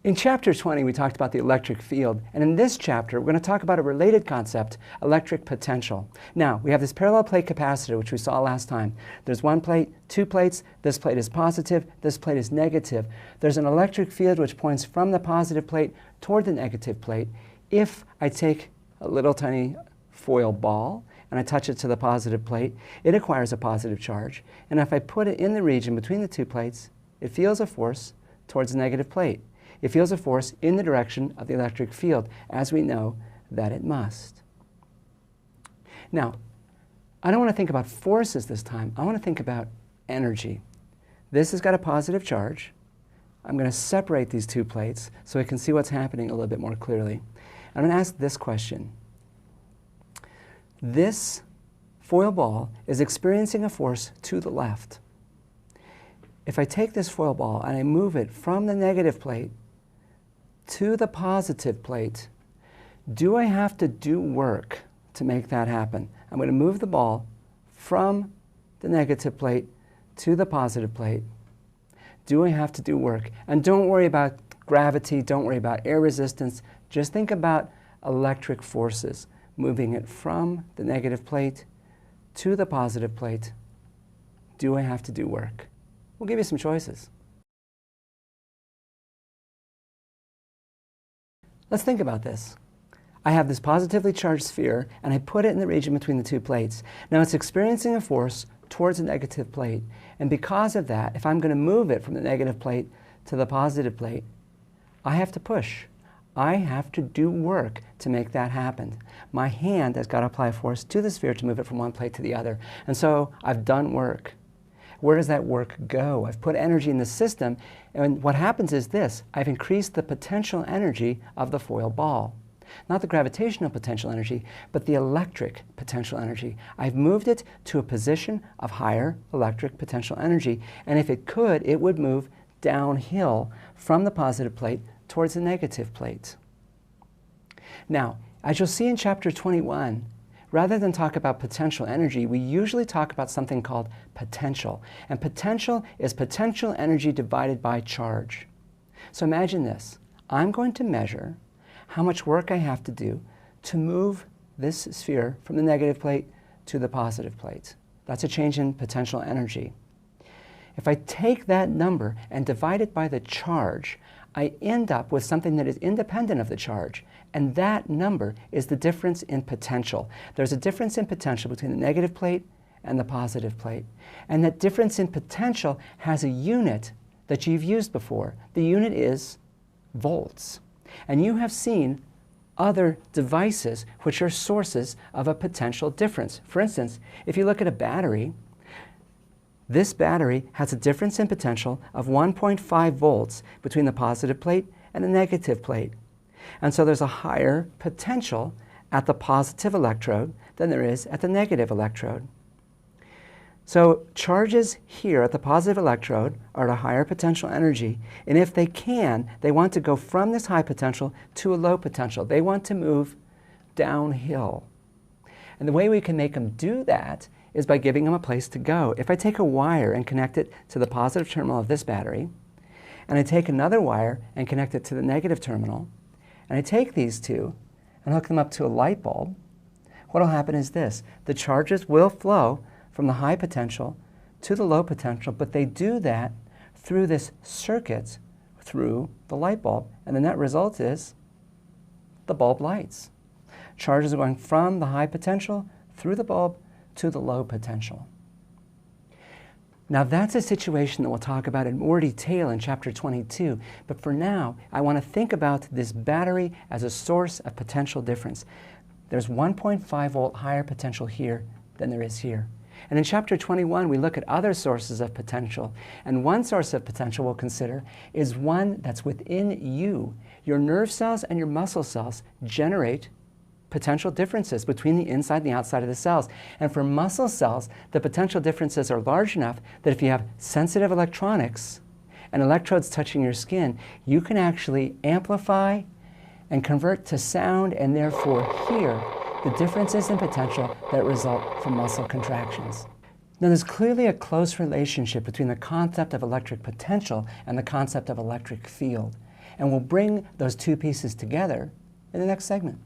In chapter 20, we talked about the electric field, and in this chapter, we're going to talk about a related concept, electric potential. Now, we have this parallel plate capacitor, which we saw last time. There's one plate, two plates, this plate is positive, this plate is negative. There's an electric field which points from the positive plate toward the negative plate. If I take a little tiny foil ball and I touch it to the positive plate, it acquires a positive charge. And if I put it in the region between the two plates, it feels a force towards the negative plate. It feels a force in the direction of the electric field, as we know that it must. Now, I don't want to think about forces this time. I want to think about energy. This has got a positive charge. I'm going to separate these two plates so I can see what's happening a little bit more clearly. I'm going to ask this question. This foil ball is experiencing a force to the left. If I take this foil ball and I move it from the negative plate to the positive plate, do I have to do work to make that happen? I'm going to move the ball from the negative plate to the positive plate. Do I have to do work? And don't worry about gravity, don't worry about air resistance, just think about electric forces, moving it from the negative plate to the positive plate. Do I have to do work? We'll give you some choices. Let's think about this. I have this positively charged sphere, and I put it in the region between the two plates. Now it's experiencing a force towards the negative plate, and because of that, if I'm going to move it from the negative plate to the positive plate, I have to push. I have to do work to make that happen. My hand has got to apply force to the sphere to move it from one plate to the other, and so I've done work. Where does that work go? I've put energy in the system, and what happens is this. I've increased the potential energy of the foil ball. Not the gravitational potential energy, but the electric potential energy. I've moved it to a position of higher electric potential energy, and if it could, it would move downhill from the positive plate towards the negative plate. Now, as you'll see in chapter 21, rather than talk about potential energy, we usually talk about something called potential. And potential is potential energy divided by charge. So imagine this. I'm going to measure how much work I have to do to move this sphere from the negative plate to the positive plate. That's a change in potential energy. If I take that number and divide it by the charge, I end up with something that is independent of the charge, and that number is the difference in potential. There's a difference in potential between the negative plate and the positive plate, and that difference in potential has a unit that you've used before. The unit is volts, and you have seen other devices which are sources of a potential difference. For instance, if you look at a battery, this battery has a difference in potential of 1.5 volts between the positive plate and the negative plate. And so there's a higher potential at the positive electrode than there is at the negative electrode. So charges here at the positive electrode are at a higher potential energy, and if they can, they want to go from this high potential to a low potential. They want to move downhill. And the way we can make them do that is by giving them a place to go. If I take a wire and connect it to the positive terminal of this battery, and I take another wire and connect it to the negative terminal, and I take these two and hook them up to a light bulb, what will happen is this. The charges will flow from the high potential to the low potential, but they do that through this circuit, through the light bulb, and the net result is the bulb lights. Charges are going from the high potential through the bulb to the low potential. Now that's a situation that we'll talk about in more detail in chapter 22, but for now I want to think about this battery as a source of potential difference. There's 1.5 volt higher potential here than there is here. And in chapter 21 we look at other sources of potential, and one source of potential we'll consider is one that's within you. Your nerve cells and your muscle cells generate potential differences between the inside and the outside of the cells. And for muscle cells, the potential differences are large enough that if you have sensitive electronics and electrodes touching your skin, you can actually amplify and convert to sound and therefore hear the differences in potential that result from muscle contractions. Now there's clearly a close relationship between the concept of electric potential and the concept of electric field. And we'll bring those two pieces together in the next segment.